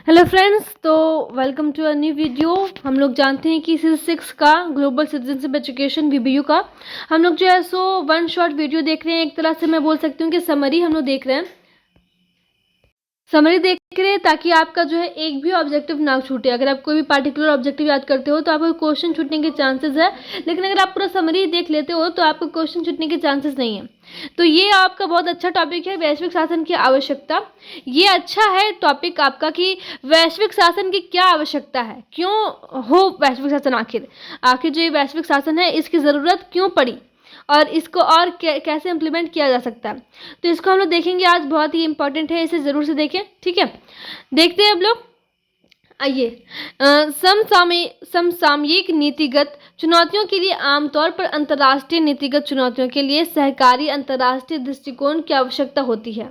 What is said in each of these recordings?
Hello friends, तो welcome to a new video. हम लोग जानते हैं कि CIS6 का ग्लोबल सिटीजनशिप एजुकेशन VBU का हम लोग जो है सो वन शॉट वीडियो देख रहे हैं। एक तरह से मैं बोल सकती हूँ कि समरी हम लोग देख रहे हैं, समरी देख रहे हैं ताकि आपका जो है एक भी ऑब्जेक्टिव ना छूटे। अगर आप कोई भी पार्टिकुलर ऑब्जेक्टिव याद करते हो तो आपको क्वेश्चन छूटने के चांसेस है, लेकिन अगर आप पूरा समरी देख लेते हो तो आपको क्वेश्चन छूटने के चांसेस नहीं है। तो ये आपका बहुत अच्छा टॉपिक है, वैश्विक शासन की आवश्यकता। ये अच्छा है टॉपिक आपका कि वैश्विक शासन की क्या आवश्यकता है, क्यों हो वैश्विक शासन, आखिर आखिर जो ये वैश्विक शासन है इसकी ज़रूरत क्यों पड़ी और इसको और कैसे इम्प्लीमेंट किया जा सकता है। तो इसको हम लोग देखेंगे आज, बहुत ही इंपॉर्टेंट है, इसे ज़रूर से देखें। ठीक है, देखते हैं अब लोग। आइए, समसामयिक नीतिगत चुनौतियों के लिए आमतौर पर अंतर्राष्ट्रीय नीतिगत चुनौतियों के लिए सहकारी अंतर्राष्ट्रीय दृष्टिकोण की आवश्यकता होती है।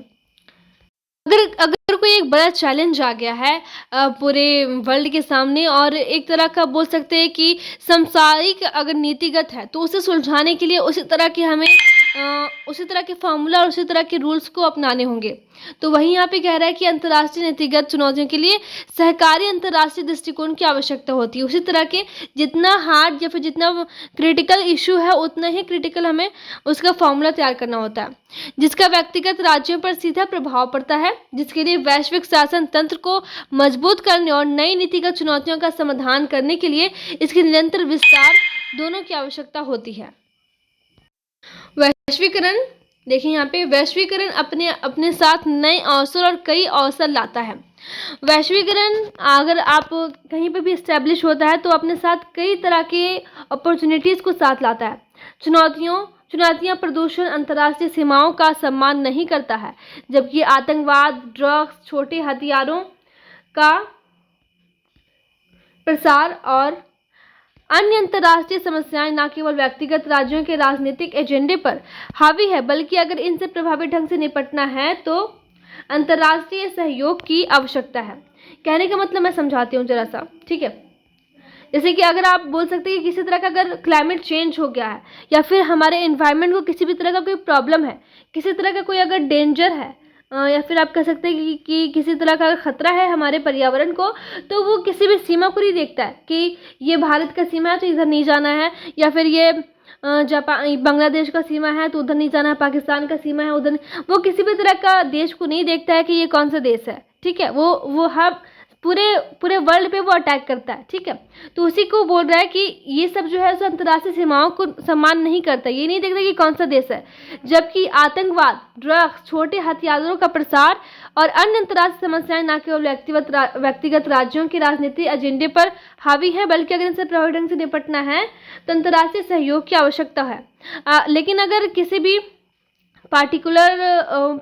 अगर कोई एक बड़ा चैलेंज आ गया है पूरे वर्ल्ड के सामने और एक तरह का बोल सकते हैं कि सांसारिक अगर नीतिगत है, तो उसे सुलझाने के लिए उसी तरह के हमें उसी तरह के फार्मूला और उसी तरह के रूल्स को अपनाने होंगे। तो वही यहाँ पे कह रहा है कि अंतर्राष्ट्रीय नीतिगत चुनौतियों के लिए सहकारी अंतर्राष्ट्रीय दृष्टिकोण की आवश्यकता होती है। उसी तरह के जितना हार्ड या फिर जितना क्रिटिकल इशू है उतना ही क्रिटिकल हमें उसका फार्मूला तैयार करना होता है, जिसका व्यक्तिगत राज्यों पर सीधा प्रभाव पड़ता है, जिसके लिए वैश्विक शासन तंत्र को मजबूत करने और नई नीतिगत चुनौतियों का समाधान करने के लिए इसके निरंतर विस्तार दोनों की आवश्यकता होती है। वैश्वीकरण, देखिए यहाँ पे वैश्वीकरण अपने अपने साथ नए अवसर और कई अवसर लाता है। वैश्वीकरण अगर आप कहीं पे भी इस्टेब्लिश होता है तो अपने साथ कई तरह के अपॉर्चुनिटीज़ को साथ लाता है। चुनौतियाँ प्रदूषण, अंतर्राष्ट्रीय सीमाओं का सम्मान नहीं करता है, जबकि आतंकवाद, ड्रग्स, छोटे हथियारों का प्रसार और अन्य अंतर्राष्ट्रीय समस्याएं न केवल व्यक्तिगत राज्यों के राजनीतिक एजेंडे पर हावी है, बल्कि अगर इनसे प्रभावी ढंग से निपटना है तो अंतर्राष्ट्रीय सहयोग की आवश्यकता है। कहने का मतलब मैं समझाती हूँ जरा सा, ठीक है। जैसे कि अगर आप बोल सकते हैं कि किसी तरह का अगर क्लाइमेट चेंज हो गया है या फिर हमारे एनवायरनमेंट को किसी भी तरह का कोई प्रॉब्लम है, किसी तरह का कोई अगर डेंजर है, या फिर आप कह सकते हैं कि किसी तरह का खतरा है हमारे पर्यावरण को, तो वो किसी भी सीमा को नहीं देखता है कि ये भारत का सीमा है तो इधर नहीं जाना है, या फिर ये जापान बांग्लादेश का सीमा है तो उधर नहीं जाना है, पाकिस्तान का सीमा है उधर, वो किसी भी तरह का देश को नहीं देखता है कि ये कौन सा देश है। ठीक है, वो हर पूरे पूरे वर्ल्ड पे वो अटैक करता है। ठीक है, तो उसी को बोल रहा है कि ये सब जो है सो अंतर्राष्ट्रीय सीमाओं को सम्मान नहीं करता, ये नहीं देखता कि कौन सा देश है, जबकि आतंकवाद, ड्रग्स, छोटे हथियारों का प्रसार और अन्य अंतर्राष्ट्रीय समस्याएं न केवल व्यक्तिगत राज्यों के राजनीतिक एजेंडे पर हावी है, बल्कि अगर इनसे प्रभावी ढंग से निपटना है तो अंतर्राष्ट्रीय सहयोग की आवश्यकता है। लेकिन अगर किसी भी पार्टिकुलर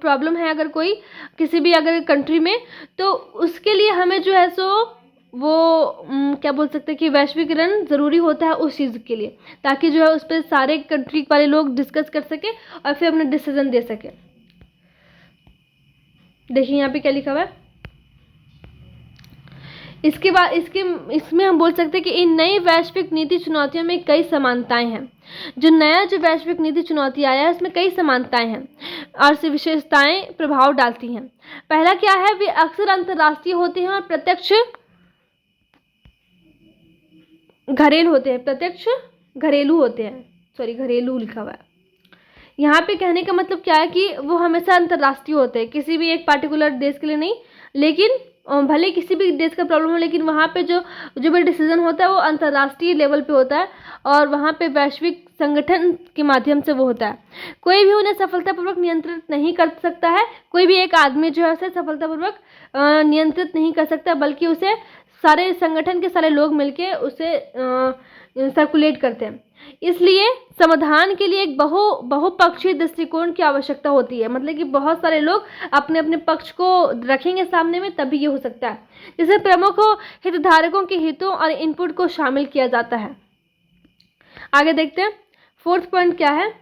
प्रॉब्लम है अगर कोई किसी भी अगर कंट्री में, तो उसके लिए हमें जो है सो वो क्या बोल सकते हैं कि वैश्वीकरण ज़रूरी होता है उस चीज़ के लिए, ताकि जो है उस पर सारे कंट्री वाले लोग डिस्कस कर सके और फिर अपना डिसीजन दे सके। देखिए यहाँ पे क्या लिखा हुआ है। इसके बाद इसमें हम बोल सकते हैं कि इन नई वैश्विक नीति चुनौतियों में कई समानताएं हैं। जो वैश्विक नीति चुनौती आया है उसमें कई समानताएं हैं और से विशेषताएं प्रभाव डालती हैं। पहला क्या है, वे अक्सर अंतर्राष्ट्रीय होते हैं और प्रत्यक्ष घरेलू होते हैं। सॉरी, घरेलू लिखा हुआ है यहाँ पे। कहने का मतलब क्या है कि वो हमेशा अंतर्राष्ट्रीय होते हैं, किसी भी एक पार्टिकुलर देश के लिए नहीं, लेकिन भले किसी भी देश का प्रॉब्लम हो, लेकिन वहाँ पे जो भी डिसीजन होता है वो अंतर्राष्ट्रीय लेवल पे होता है और वहाँ पे वैश्विक संगठन के माध्यम से वो होता है। कोई भी उन्हें सफलतापूर्वक नियंत्रित नहीं कर सकता है, कोई भी एक आदमी जो है उसे सफलतापूर्वक नियंत्रित नहीं कर सकता, बल्कि उसे सारे संगठन के सारे लोग मिलके उसे सर्कुलेट करते हैं। इसलिए समाधान के लिए एक बहुपक्षीय दृष्टिकोण की आवश्यकता होती है, मतलब कि बहुत सारे लोग अपने अपने पक्ष को रखेंगे सामने में, तभी ये हो सकता है। जिसमें प्रमुख हितधारकों के हितों और इनपुट को शामिल किया जाता है। आगे देखते हैं, फोर्थ पॉइंट क्या है।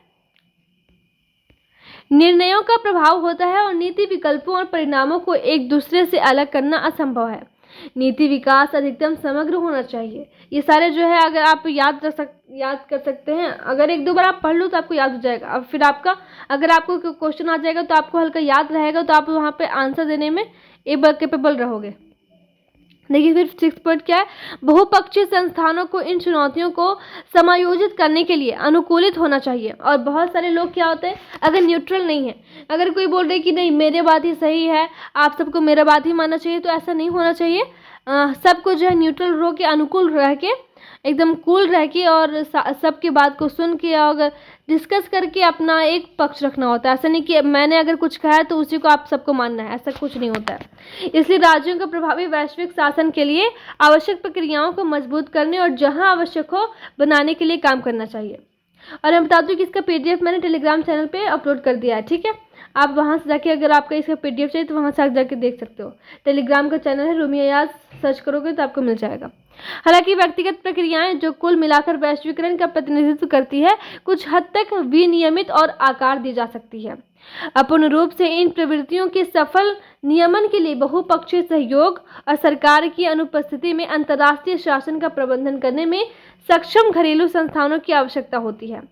निर्णयों का प्रभाव होता है और नीति विकल्पों और परिणामों को एक दूसरे से अलग करना असंभव है। नीति विकास अधिकतम समग्र होना चाहिए। ये सारे जो है अगर आप याद कर सकते हैं, अगर एक दो बार आप पढ़ लो तो आपको याद हो जाएगा। अब फिर अगर आपको क्वेश्चन आ जाएगा तो आपको हल्का याद रहेगा, तो आप वहाँ पे आंसर देने में एबल कैपेबल रहोगे। देखिए फिर 6 पॉइंट क्या है, बहुपक्षीय संस्थानों को इन चुनौतियों को समायोजित करने के लिए अनुकूलित होना चाहिए। और बहुत सारे लोग क्या होते हैं, अगर न्यूट्रल नहीं है, अगर कोई बोल रहे कि नहीं मेरे बात ही सही है, आप सबको मेरा बात ही मानना चाहिए, तो ऐसा नहीं होना चाहिए। सबको जो है न्यूट्रल रहो के, अनुकूल रह के, एकदम कूल रह के और सबकी बात को सुन के और डिस्कस करके अपना एक पक्ष रखना होता है। ऐसा नहीं कि मैंने अगर कुछ कहा है तो उसी को आप सबको मानना है, ऐसा कुछ नहीं होता है। इसलिए राज्यों का प्रभावी वैश्विक शासन के लिए आवश्यक प्रक्रियाओं को मजबूत करने और जहां आवश्यक हो बनाने के लिए काम करना चाहिए। और मैं बता दूं कि इसका PDF मैंने टेलीग्राम चैनल पे अपलोड कर दिया है, ठीक है। आप वहां से जाके, अगर आपका इसका PDF चाहिए तो वहां से आप जाके देख सकते हो। टेलीग्राम का चैनल है रूमी अयाज, सर्च करोगे तो आपको मिल जाएगा। हालांकि व्यक्तिगत प्रक्रियाएं जो कुल मिलाकर वैश्वीकरण का प्रतिनिधित्व करती है, कुछ हद तक विनियमित और आकार दी जा सकती है। अपूर्ण रूप से इन प्रवृत्तियों के सफल नियमन के लिए बहुपक्षीय सहयोग और सरकार की अनुपस्थिति में अंतर्राष्ट्रीय शासन का प्रबंधन करने में सक्षम घरेलू संस्थानों की आवश्यकता होती है।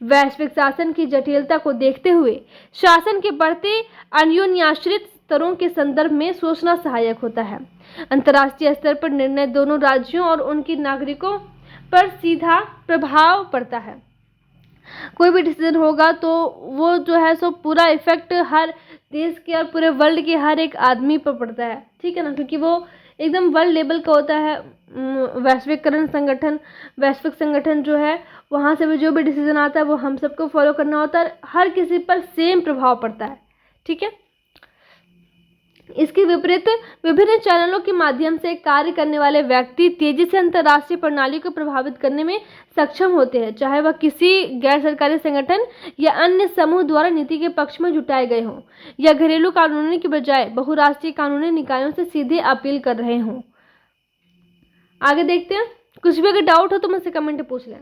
वैश्विक शासन की जटिलता को देखते हुए शासन के बढ़ते अन्योन्याश्रित स्तरों के संदर्भ में सोचना सहायक होता है। अंतर्राष्ट्रीय स्तर पर निर्णय दोनों राज्यों और उनके नागरिकों पर सीधा प्रभाव पड़ता है। कोई भी डिसीजन होगा तो वो जो है सो पूरा इफेक्ट हर देश के और पूरे वर्ल्ड के हर एक आदमी पर पड़ता है, ठीक है ना, क्योंकि वो एकदम वर्ल्ड लेवल का होता है। वैश्विक संगठन जो है, वहाँ से भी जो भी डिसीजन आता है वो हम सबको फॉलो करना होता है, हर किसी पर सेम प्रभाव पड़ता है, ठीक है। इसके विपरीत विभिन्न चैनलों के माध्यम से कार्य करने वाले व्यक्ति तेजी से अंतर्राष्ट्रीय प्रणाली को प्रभावित करने में सक्षम होते हैं, चाहे वह किसी गैर सरकारी संगठन या अन्य समूह द्वारा नीति के पक्ष में जुटाए गए हों या घरेलू कानूनों की बजाय बहुराष्ट्रीय कानूनी निकायों से सीधे अपील कर रहे हों। आगे देखते हैं। कुछ भी अगर डाउट हो तो मुझसे कमेंट में पूछ लें।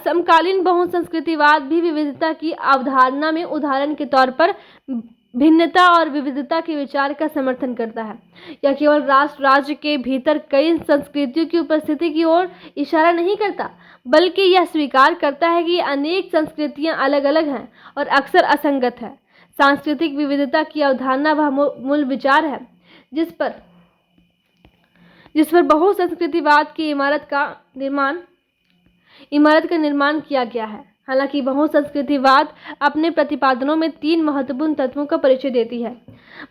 समकालीन बहुसंस्कृतिवाद भी विविधता की अवधारणा में उदाहरण के तौर पर भिन्नता और विविधता के विचार का समर्थन करता है। यह केवल राष्ट्र राज्य के भीतर कई संस्कृतियों की उपस्थिति की ओर इशारा नहीं करता, बल्कि यह स्वीकार करता है कि अनेक संस्कृतियां अलग अलग हैं और अक्सर असंगत है। सांस्कृतिक विविधता की अवधारणा वह मूल विचार है जिस पर बहुसंस्कृतिवाद की इमारत का निर्माण किया गया है। हालांकि बहुसंस्कृतिवाद अपने प्रतिपादनों में 3 महत्वपूर्ण तत्वों का परिचय देती है।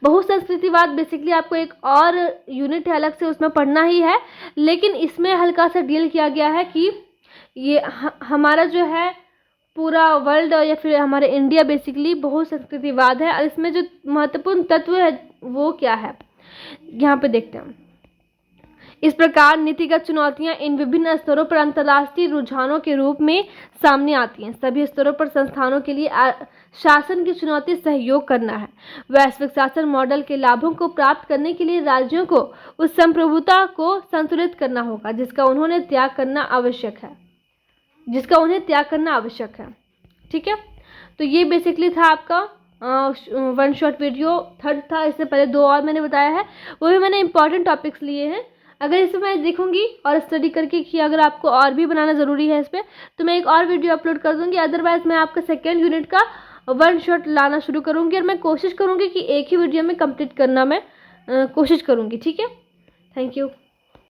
बहुसंस्कृतिवाद बेसिकली आपको एक और यूनिट है अलग से, उसमें पढ़ना ही है, लेकिन इसमें हल्का सा डील किया गया है कि ये हमारा जो है पूरा वर्ल्ड या फिर हमारे इंडिया बेसिकली बहुसंस्कृतिवाद है, और इसमें जो महत्वपूर्ण तत्व है वो क्या है यहाँ पे देखते हैं। इस प्रकार नीतिगत चुनौतियां इन विभिन्न स्तरों पर अंतर्राष्ट्रीय रुझानों के रूप में सामने आती हैं। सभी स्तरों पर संस्थानों के लिए शासन की चुनौती सहयोग करना है। वैश्विक शासन मॉडल के लाभों को प्राप्त करने के लिए राज्यों को उस संप्रभुता को संतुलित करना होगा जिसका उन्हें त्याग करना आवश्यक है। ठीक है, तो ये बेसिकली था आपका 1 शॉर्ट वीडियो। 3rd था, इससे पहले 2 और मैंने बताया है, वो भी मैंने इंपॉर्टेंट टॉपिक्स लिए हैं। अगर इसमें मैं देखूंगी और स्टडी करके कि अगर आपको और भी बनाना ज़रूरी है इस पर, तो मैं एक और वीडियो अपलोड कर दूंगी। अदरवाइज मैं आपका 2nd यूनिट का 1 शॉट लाना शुरू करूंगी, और मैं कोशिश करूंगी कि एक ही वीडियो में कंप्लीट करना मैं कोशिश करूंगी। ठीक है, थैंक यू।